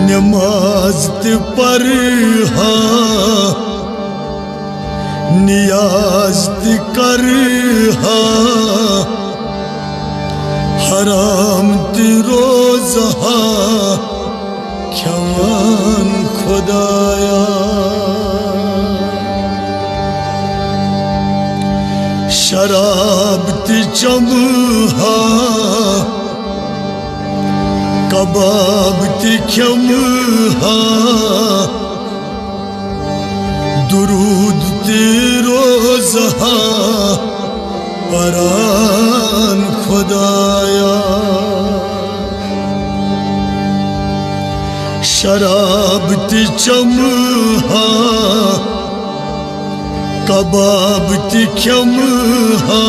नमाज ते परहा नियाज ते करहा हराम ते रोज़हा ख्यान खुदाया शराब ते चमहा कबाब ते ख्यमहा दुरूद ते रोज़हा परान खुदाया शराब ते चमहा कबाब ते ख्यमहा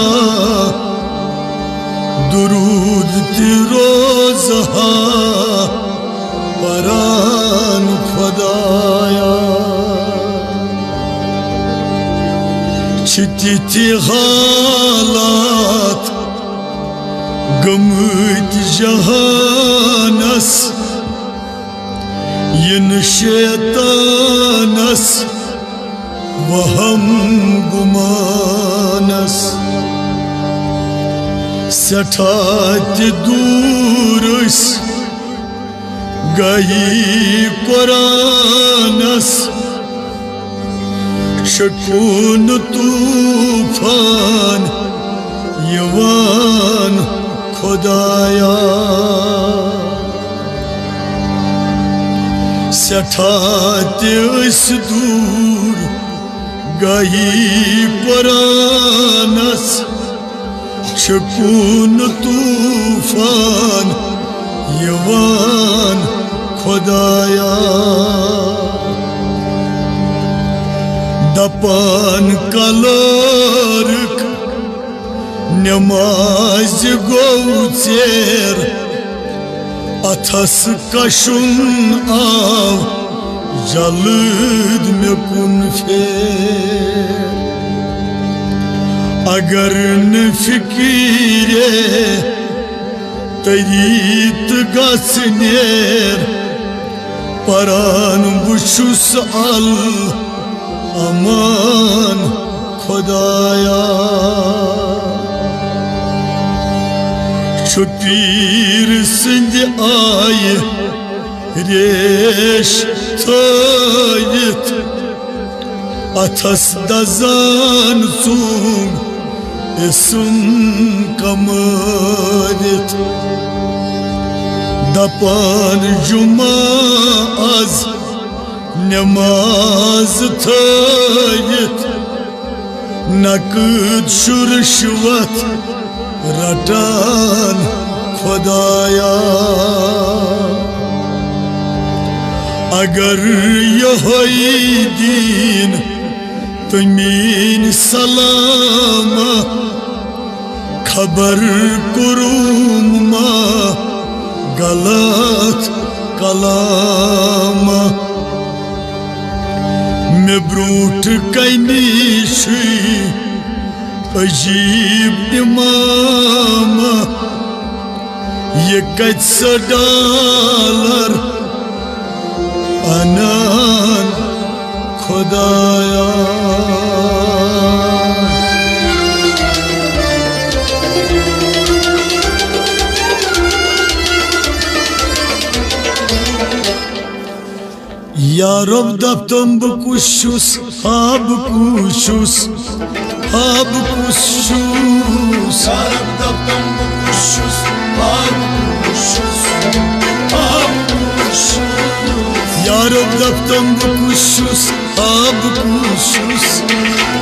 दुरूद ते रोज़हा परान खुदाया छिति हालात गमत जहानस यन शैतानस वहम गुमानस सठात दूरस गई कुरानस शकून तूफान यवान खुदाया सठात दूर गई कुरानस शकून तूफान यवान खुदाया दपान कलर्क नमाज गो चेर अथस कशुन आव जल्द में कुन फेर अगर न फिकीरे तरीत गसनेर परान बुशुस अल अमान खुदाया पीर सिंध आये रेश थयत अथस दजान सूंग इसम कमरित दपान जुमा आज नमाज थयत नकद शुरशवत रटान खुदाया अगर यही दीन तमीन सलामा खबर कुरुमा गलत कलामा में ब्रूट कैनीशी अजीब इमाम ये $1 अनान खुदाया या रब दप्तम बकुशुस हाब कुशुस हाब कुशुस या रब दप्तम बकुशुस हाब कुशुस हाब कुशुस या रब दप्तम बकुशुस हाब कुशुस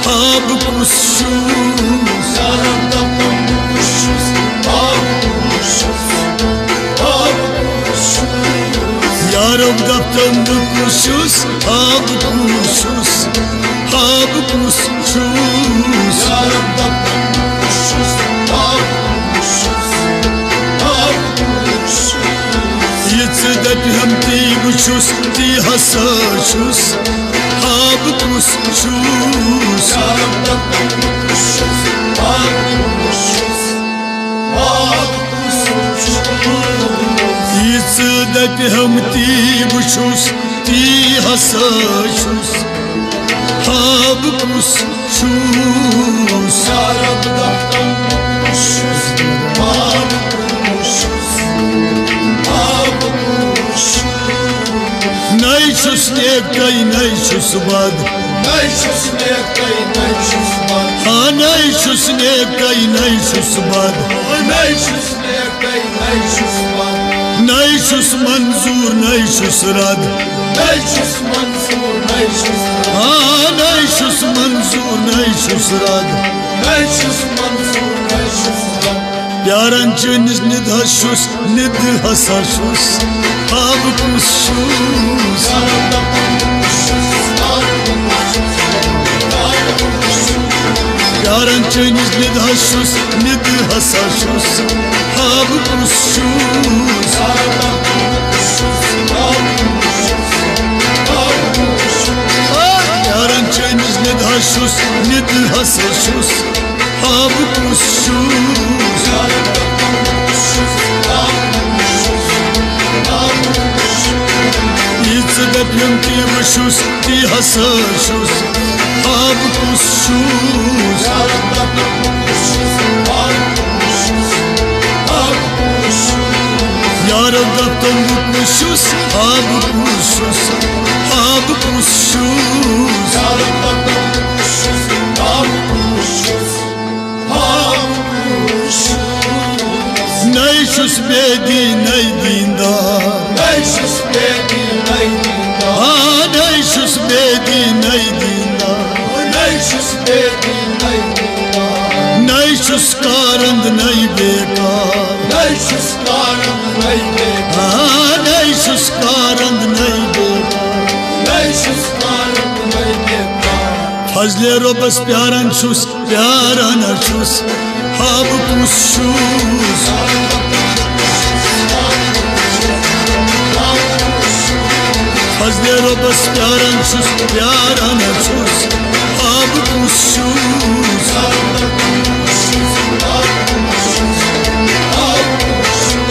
हाब कुशुस या रब दप्तम बकुशुस हाब कुशुस हाब कुशुस या रब दप्तम बकुशुस हाब कुशुस हाब कुशुस यत्सदत हम ती बुशुस ती हसाशुस हाब कुशुस या रब दप्तम बकुशुस हाब कुशुस हाब कुशुस यत्सदत हम ती बुशुस ती हसशुस हाब कुस शुस यारब दफ्तम बुशुस हाब कुशुस हाब कुश नैशुस नेकई नैशुस बद नैशुस नेकई नैशुस बद हाँ नैशुस नेकई नैशुस बद नैशुस नेकई नैशुस बद नैशुस मंजूर नैशुस रद नैशुस मंजूर नैशुस हाँ नैशुस मंजूर नैशुस रद नैशुस मंजूर नैशुस रद प्यारन चुनिस निद हशुस निद हसशुस हाब कुशुस प्यारन चुनिस निद हशुस निद हसशुस हाब कुशुस प्यारन चुनिस निद हशुस निद हसशुस हाब कुशुस दप्यम ती बुशुस ती हसशुस हाब कुशुस यारब दफ्तम बुशुस हाब कुशुस हाब कुशुस नैशुस बेदी नै दीनदार नैशुस बेदी नै दीनदार हाँ नैशुस बेदी नै दीनदार नैशुस बेदी नै दीनदार नैशुस कारंद नै बेकार नैशुस कारंद नै बेकार हाँ नैशुस कारंद नै बेकार नैशुस कारंद नै बेकार फजले रोबस प्यारन शुस प्यारन शुस हाब कुशुस फजले रोबस प्यारन शुस प्यारन शुस हाब कुशुस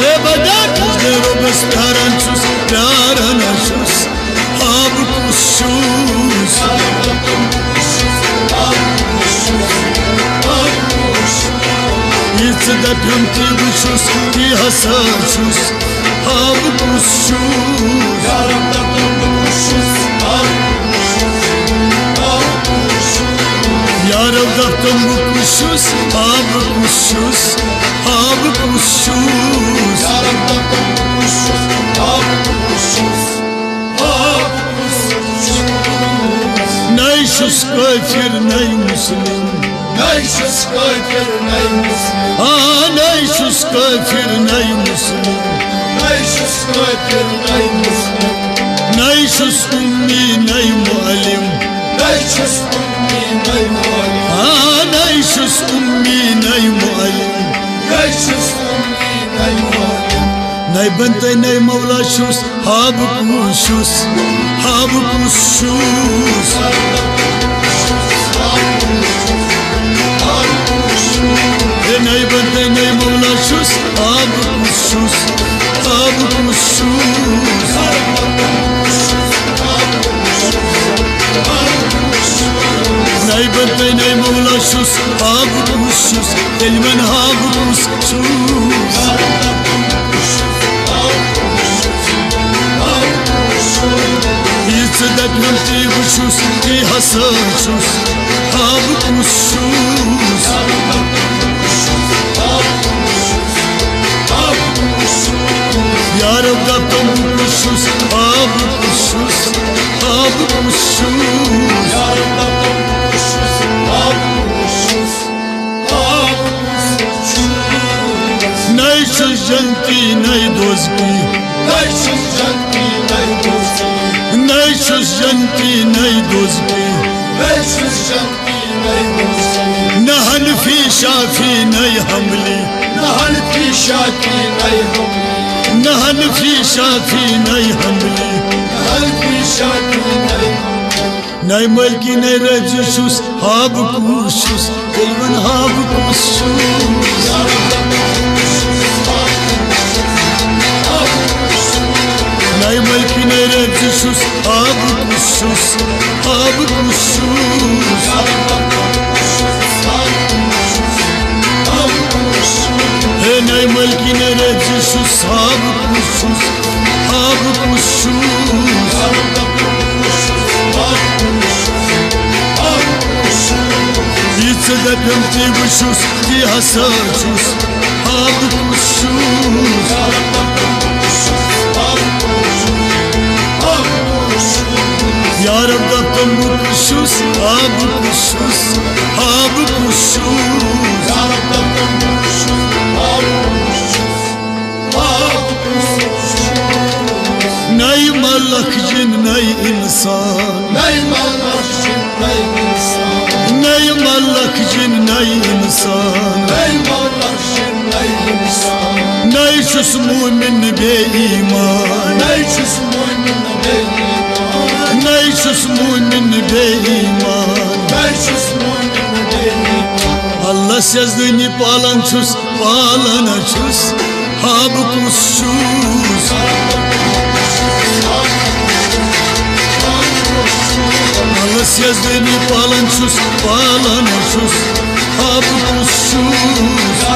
ए बदा फजले रोबस प्यारन शुस प्यारन शुस हाब कुशुस दप्यम ती बुशुस ती हसशुस हाब कुशुस यारब दफ्तम बुशुस यारब दफ्तम बुशुस हाब कुशुस हाब कुशुस यारब दफ्तम बुशुस हाब कुशुस हाब कुशुस नैशुस काफिर नै मुस्लिम नैशुस काफिर नै मुस्लिम हाँ नैशुस काफिर नै मुस्लिम नैशुस काफिर नै मुस्लिम नैशुस उम्मी नै मुअल्लिम नैशुस उम्मी नै मुअल्लिम हाँ नैशुस उम्मी नै मुअल्लिम नैशुस उम्मी नै मुअल्लिम नै बनते नै मौला शुस हाब कुशुस हाब कुशुस नै बनते नै मौला शुस हाब कुशुस हाब कुशुस नै बनते नै मौला शुस हाब कुशुस ilmen हाब कुशुस दप्यम ती बुशुस ती हसशुस हाब कुशुस यारब दफ्तम बुशुस हाब कुशुस हाब कुशुस यारब दफ्तम बुशुस हाब कुशुस हाब कुशुस नैशुस जंती नै दोज़की नैशुस जंती नै दोज़की नैशुस जंती नै दोज़की नैशुस जंती नै दोज़की न हनफी शाफी नै हमली न हनफी शाफी नै हमली न हनफी शाफी नै हमली न हनफी शाफी नै नै मलकी नै रजुशुस हाब कुशुस ilmen हाब कुशुस malkine rezişus ab kuşus Enay malkine rezişus ab kuşus Yitzede pemti kuşus ki hasachus ab kuşus Yarab daptam bu kuşus ab kuşus Yarab daptam bu kuşus Nay malak jin nay insan Nay malak jin nay insan Nay malak jin nay insan Nay malak jin nay insan Nay şus mu'min be iman Nay şus mu'min be iman Nay şus mu'min be iman Nay şus mu'min be iman Allah yazdığını palançus palanaçus Ab kuşus Allah yazdığını palançus palanaçus Ab kuşus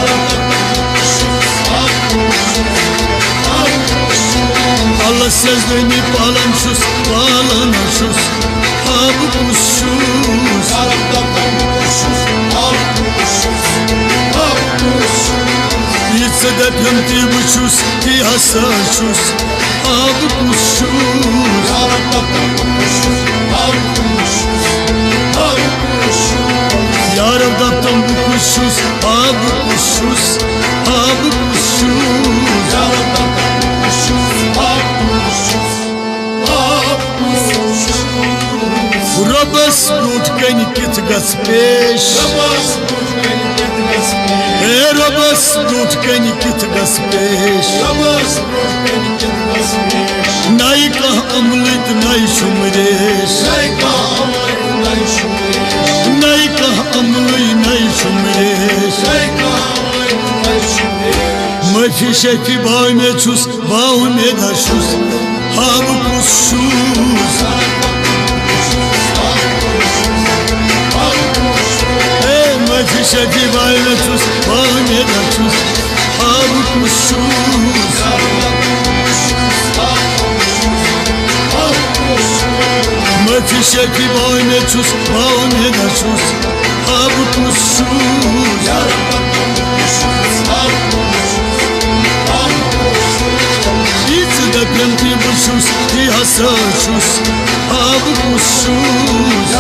Allah yazdığını palançus palanaçus Ab kuşus Yitzede pemti buçus ki hasachus ab kuşus Yarab daptam bu kuşus ab kuşus Rabas nutkani kit gaspeš Rabas nutkani kit gaspeš Nay ka amlit nay shumresh Nay ka amli nay shumresh Mafi şefi bağmeçus bağmedaşus Ab kuşus Mafi şefi bağmeçus bağmedaşus Ab kuşus Mafi şefi bağmeçus bağmedaşus Ab kuşus Yitzede pemti buçus ki hasachus ab kuşus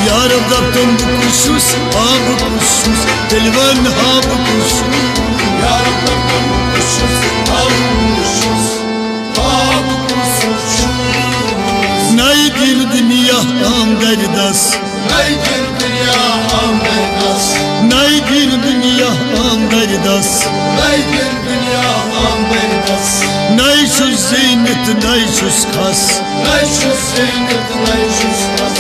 Yarab daptam bu kuşus ab kuşus Delvan ab kuşus Yarab daptam bu kuşus ab kuşus Nay din dünya amderdas Nay din dünya amderdas Nay din dünya amderdas Nay din dünya amderdas Nay şu zeynet nay şu kas Nay şu zeynet nay şu kas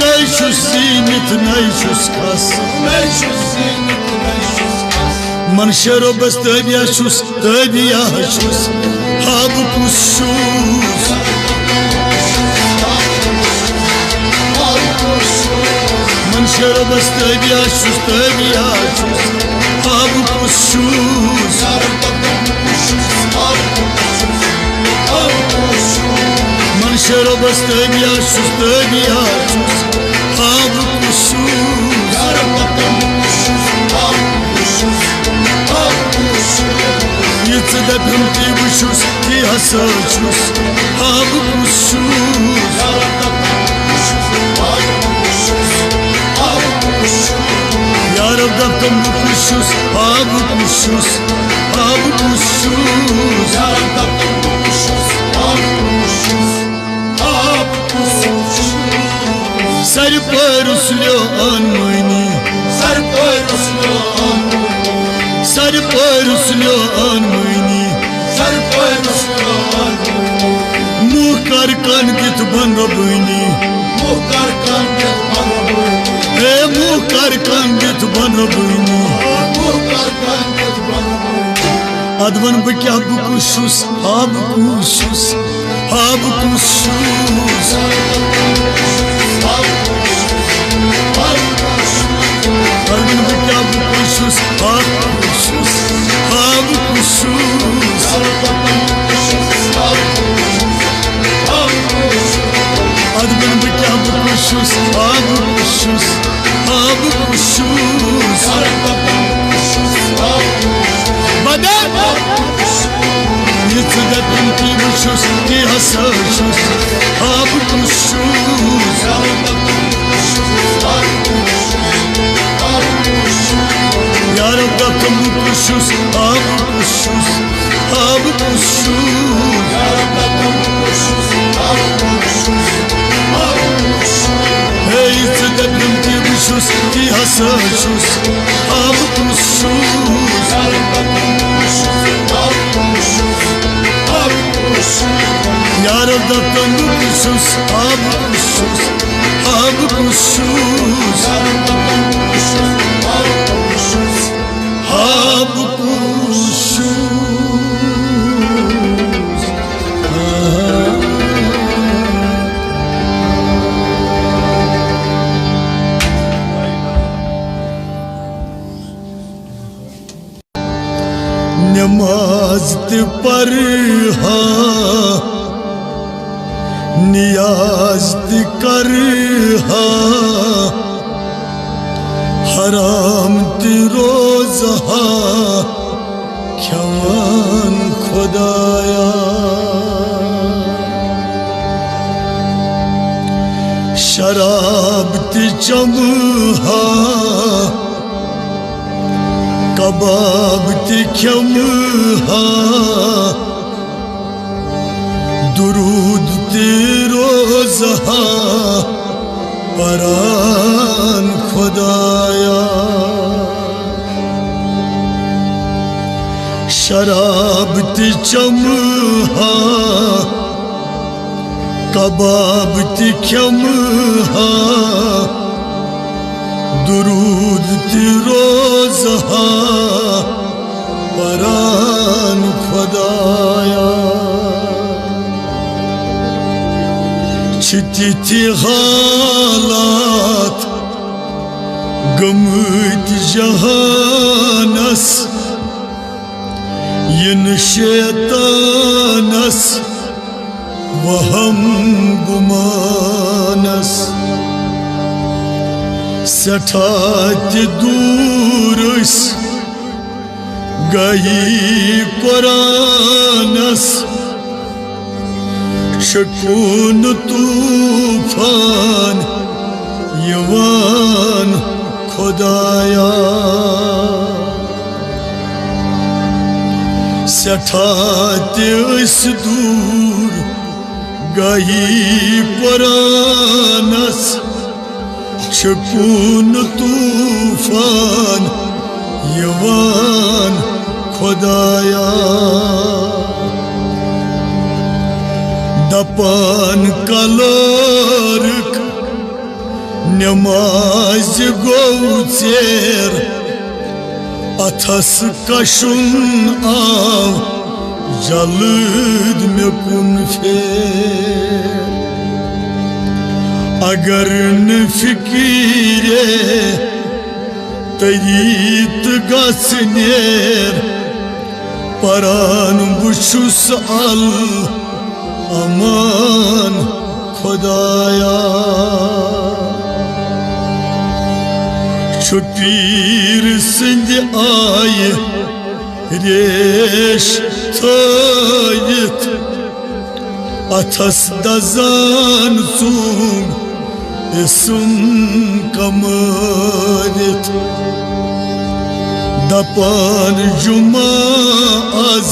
Nay şu zeynet nay şu kas Nay şu zeynet nay şu kas Man şero bas tabiyaşus ab kuşus Man şero bas tabiyaşus ab kuşus Man şero bas tabiyaşus ab kuşus Yitzede pemti buçus ki hasachus ab kuşus Yarab daptam bu kuşus ab kuşus Yarab daptam bu kuşus ab kuşus Sar par uslo anmayni Sar par uslo anmayni Sar par uslo anmayni Sar par uslo anmayni Muhkar kan git ban rabini Muhkar kan git ban rabini Muhkar kan git ban rabini Muhkar kan git ban rabini अदवन बह क्या बुकुशुस आबकुशुस आबकुशुस अदवन बह क्या बुकुशुस आबकुशुस आबकुशुस अदवन बह क्या बुकुशुस आबकुशुस आबकुशुस Badar Yıtıda pinti vuşus Ki hasarşus Ab kuşus Yarabda kamu kuşus Ab kuşus Ab kuşus Hey yıtıda pinti vuşus Ki hasarşus Ab kuşus Yarabda kamu kuşus Ab kuşus Ab kuşus Ab kuşus नमाज ते पढ़ा नियाज ते करहा हराम ते रोज़ा ख्यान खुदाया शराब ते चमहा कबाब ते ख्यमहा दुरूद ते रोज़हा परान खुदाया शराब ते चमहा कबाब ते ख्यमहा दुरूद ते रोज़हा परान खुदाया छिति थी हालात गमत जहानस यन शैतानस वहम गुमानस सठात दूरस गई कुरानस शकून तूफान यवान खुदाया सठात दूर गई कुरानस शकून तूफान यवान खुदाया दपान कलोरक नमाज गौचेर अथस कशुन आव जलद में कुन फेर अगर न फिकीरे तरीत गसनेर परान बुशुस अल अमान खुदाया छुपीर सिंध आये रेश थायत अथस दजान सूंग इसम कमारित दपान जुमा आज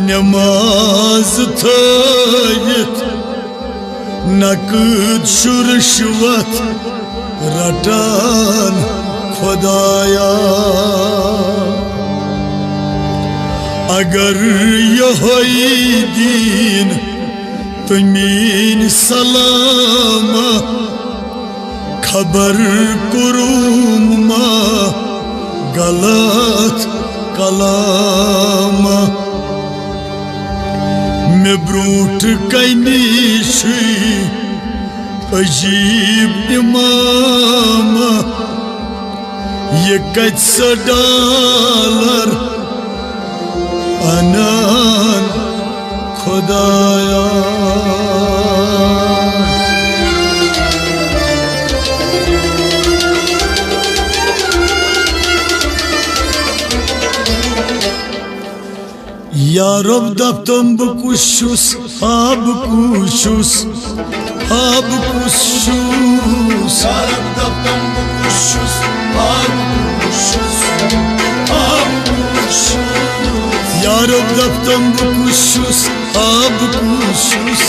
नमाज थायत नकद शुरशवत रटान खुदाया अगर यही दीन तमीन सलामा खबर कुरूम मा गलत कलाम मे ब्रूठ कनीश अजीब इमाम ये कत $1 अनन खुदाया या रब दफ्तम बकुशुस आब कुशुस आब कुशुस या रब दफ्तम बकुशुस आब कुशुस आब कुशुस या रब दफ्तम बकुशुस आब कुशुस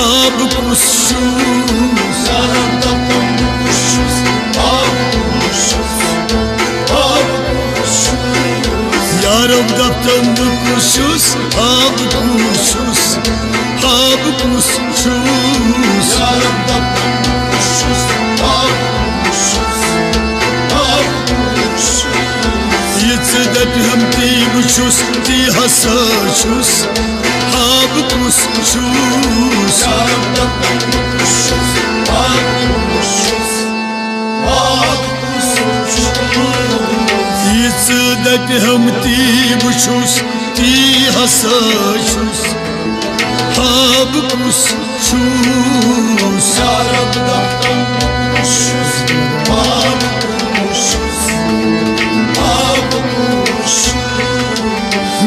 आब कुशुस या रब दफ्तम बकुशुस आब कुशुस आब कुशुस या रब दफ्तम बकुशुस आब कुशुस आब कुशुस या रब दफ्तम बकुशुस आब कुशुस आब कुशुस यित्स दप हम ती बुशुस ती हसशुस आब कुशुस या रब दफ्तम बकुशुस आब कुशुस आब कुशुस यित्स दप हम ती बुशुस ती हसशुस आब कुशुस या रब दफ्तम बकुशुस आब कुशुस आब कुशुस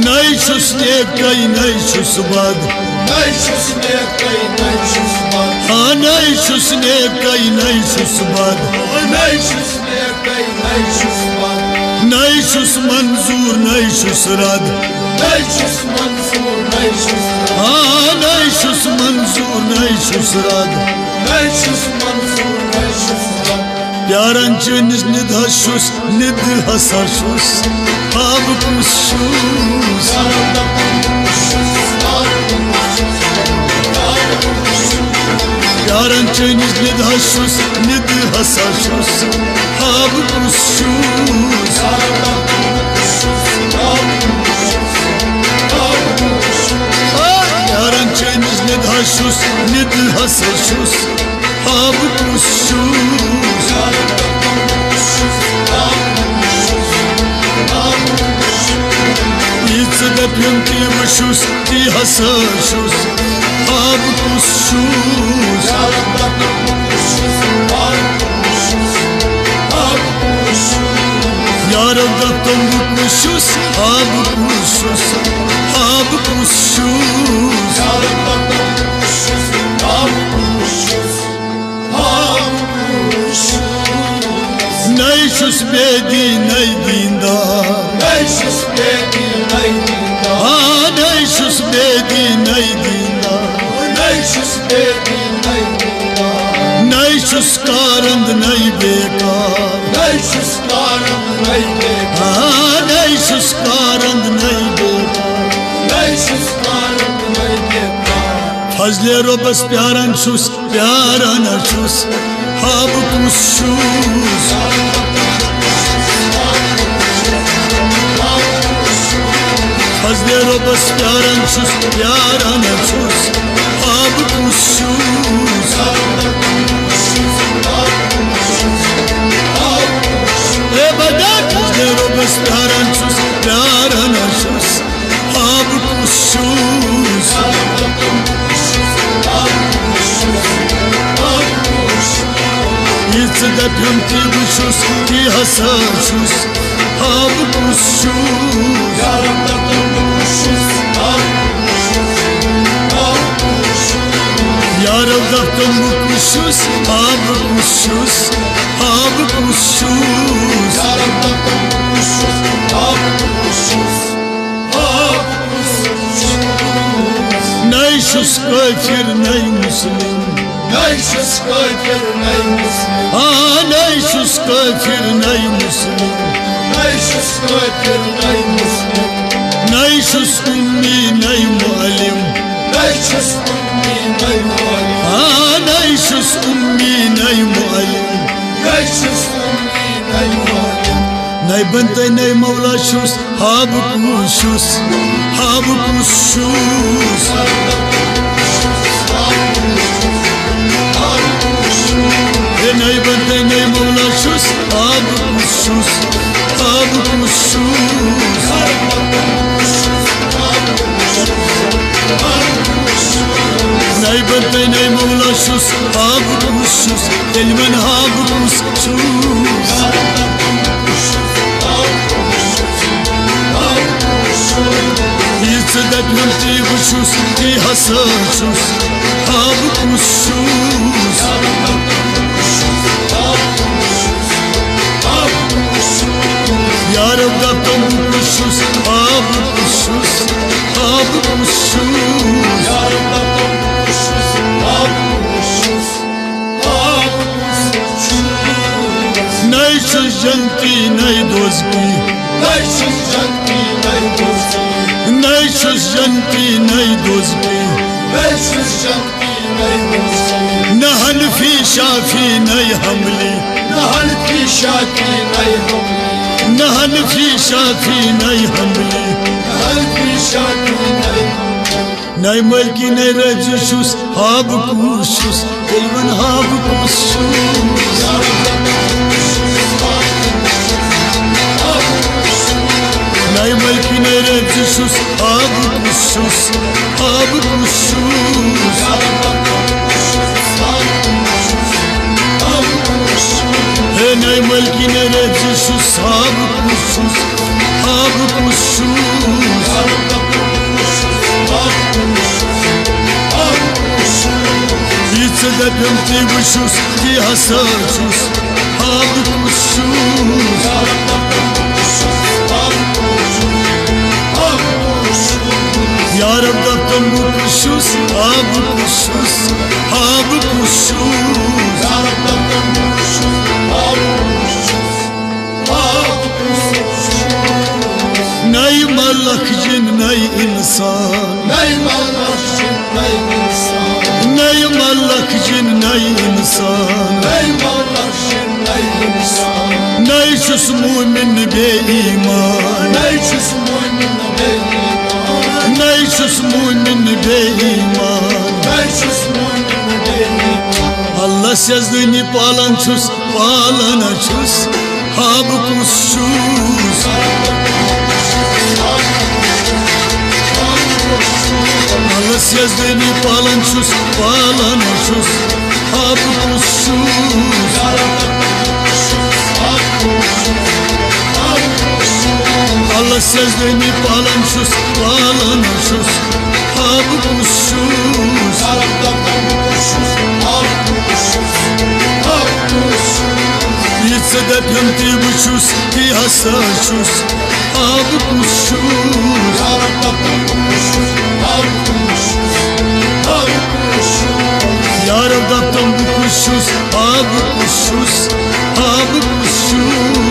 नैशुस नेकै नैशुस बद नैशुस नेकै नैशुस बद नैशुस नेकै नैशुस बद नैशुस नेकै नैशुस बद नैशुस मंजूर नैशुस रद नैशुस मंजूर नैशुस नैशुस मंजूर नैशुस रद नैशुस मंजूर नैशुस रद प्यारन चनिस निद हशुस निद हसशुस आब कुशुस या रब दफ्तम बकुशुस आब कुशुस आब कुशुस प्यारन चनिस निद हशुस निद हसशुस आब कुशुस या रब दफ्तम बकुशुस आब कुशुस आब कुशुस प्यारन चनिस निद हशुस निद हसशुस आब कुशुस या रब दफ्तम बकुशुस आब कुशुस आब कुशुस यित्स दप हम ती बुशुस ती हसशुस आब कुशुस या रब दफ्तम बकुशुस आब कुशुस आब कुशुस या रब दफ्तम बकुशुस आब कुशुस आब कुशुस या रब दफ्तम बकुशुस आब कुशुस आब कुशुस नैशुस बेदी नै दीनदार नैशुस बेदी नै दीनदार नैशुस बेदी नै दीनदार नैशुस बेदी नै दीनदार नैशुस कारंद नै बेकार नैशुस कारंद नै बेकार नैशुस कारंद नै बेकार नैशुस कारंद नै बेकार फजले रबस प्यारन छुस प्यारन छुस आब कुशुस फजले रबस प्यारन छुस प्यारन छुस आब कुशुस ए बदा फजले रबस प्यारन छुस प्यारन छुस आब कुशुस यित्स दप हम ती बुशुस ती हसशुस आब कुशुस या रब दफ्तम बकुशुस आब कुशुस आब कुशुस या रब दफ्तम बकुशुस आब कुशुस आब कुशुस या रब दफ्तम बकुशुस आब कुशुस आब कुशुस नैशुस काफिर नै मुस्लिम नैशुस काफिर नै मुस्लिम नैशुस काफिर नै मुस्लिम नैशुस काफिर नै मुस्लिम नैशुस उम्मी नै मुअल्लिम नैशुस उम्मी नै मुअल्लिम नैशुस उम्मी नै मुअल्लिम नैशुस उम्मी नै मुअल्लिम नै bente nei mevla şus Hab kuşus Hab kuşus Nei bente nei mevla şus Hab kuşus Hab kuşus Nei bente nei mevla şus Hab kuşus Elmen hab kuşus Yitsedek nemti kuşus Ki hasarşus Hab kuşus Yarab daptam kuşus Hab kuşus Hab kuşus Yarab daptam kuşus Hab kuşus Hab kuşus Nei şus janti nei dozki Nei şus janti nei dozki Nei şus janti nei dozki Nei şus janti nei dozki Nahan fi şafi nei hamli Nahan fi şafi nei hamli Nahan fi şafi nei hamli Nahan fi şafi nei Nei malki nei rajuşus Hab kuşus Elvan hab kuşus Nei malki nei rajuşus Hab kuşus Hab kuşus Nei malki nei rajuşus Hab kuşus Hab kuşus Yitsedek nemti kuşus Ki hasarşus Hab kuşus Yarab daptam kuşus Hab kuşus Hab kuşus Yarab daptam kuşus Hab kuşus Hab kuşus Nei malak jin nei insan Nei malak jin nei insan Nei malak jin nei insan Nei malak jin nei insan Nei şus mu'min be iman Nei şus mu'min be iman Nei şus mu'min be iman Nei şus mu'min be iman Allah yazdığını palançus palanaçus Hab kuşus Allah yazdığını palançus palanaçus Hab kuşus Allah yazdığını palançus palanaçus Hab kuşus Yitsedek nemti kuşus Ki hasarşus Hab kuşus Yarab daptam kuşus Hab kuşus Hab kuşus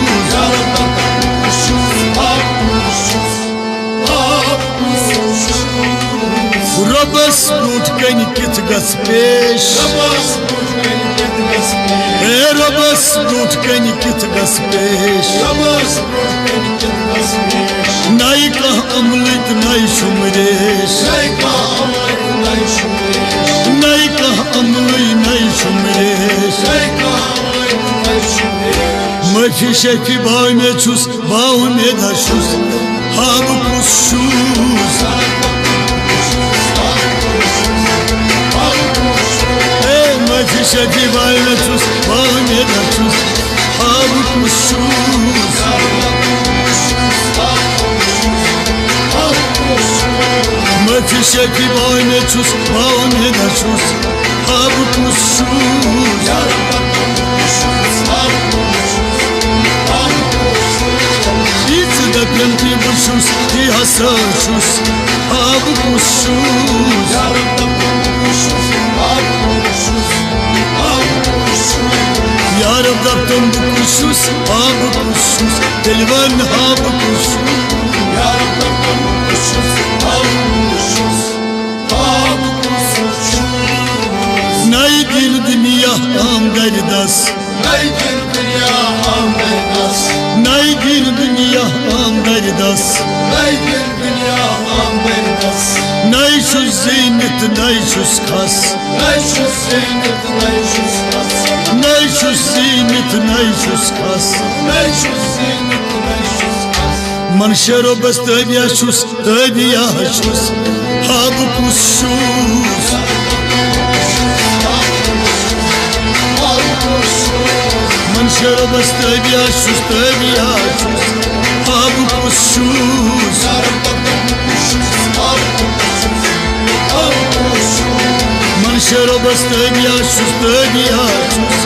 Rabas brutken kit gaspeš Rabas brutken kit gaspeš Nei kah amlit nei shumresh Nei kah amli nei shumresh Mafi şefi bağmeçus bağmedaşus Hab kuşus Mafi şefi bağmeçus bağmedaşus Hab kuşus Mafi şefi bağmeçus bağmedaşus Hab kuşus Yitsedek nemti kuşus Ki hasarşus Hab kuşus Yarab daptam kuşus Hab kuşus Elvan hab kuşus Yarab daptam kuşus Hab kuşus Hab kuşus Nei dil dünya am derdas Nei dil dünya am derdas Nei dil dünya Nayşus zeynit, nayşus kas. Nayşus zeynit, nayşus kas. Nayşus zeynit, nayşus kas. Nayşus zeynit, nayşus kas. Manşero bestediyaşus, tediyaşus. Habukuşus. Manşero bestediyaşus, tediyaşus. Habukuşus. Manşero bestediyaşus, tediyaşus.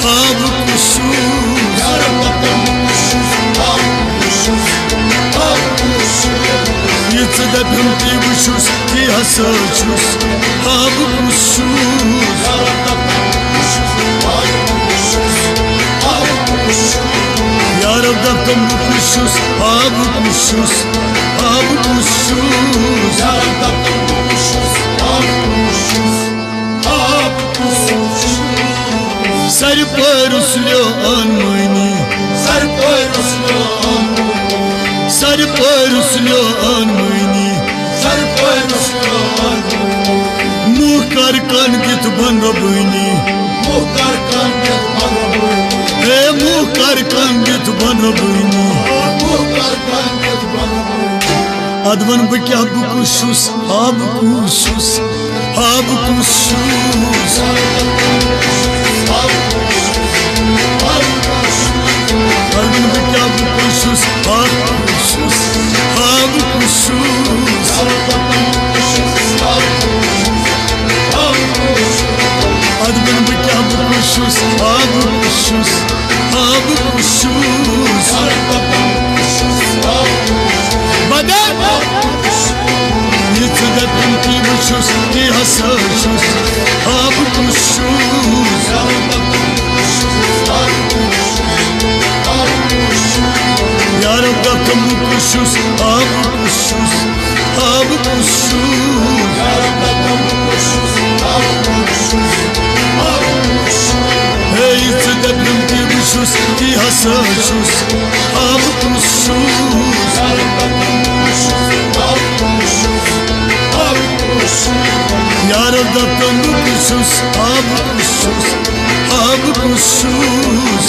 Habukuşus. Yıtıda pimpi vuşus, ki hasıçus. Habukuşus. Yarabda pamukuşus, habukuşus. Habukuşus. Yarabda pamukuşus, habukuşus. Habukuşus. Sarıparuslo anmayni. Sarıparuslo anmayni. Sarıparuslo anmayni. Sarıparuslo anmayni. Muhkar kan git ban rabini. Muhtar kan git ban rabini. Muhkar kan git ban rabini. Muhtar kan git ban rabini. Advan baki habukuşus, habukuşus. Habukuşus. Advan baki habukuşus, habukuşus. Habukuşus. Advan baki habukuşus, habukuşus. Habukuşus. Badan Yıtıda pimpi vuşus, ki hasıçus. Habukuşus. Yarabda pamukuşus, habukuşus. Habukuşus. Yıtıda pimpi vuşus, ki hasıçus. Habukuşus. Yarabda pamukuşus, habukuşus. Habukuşus.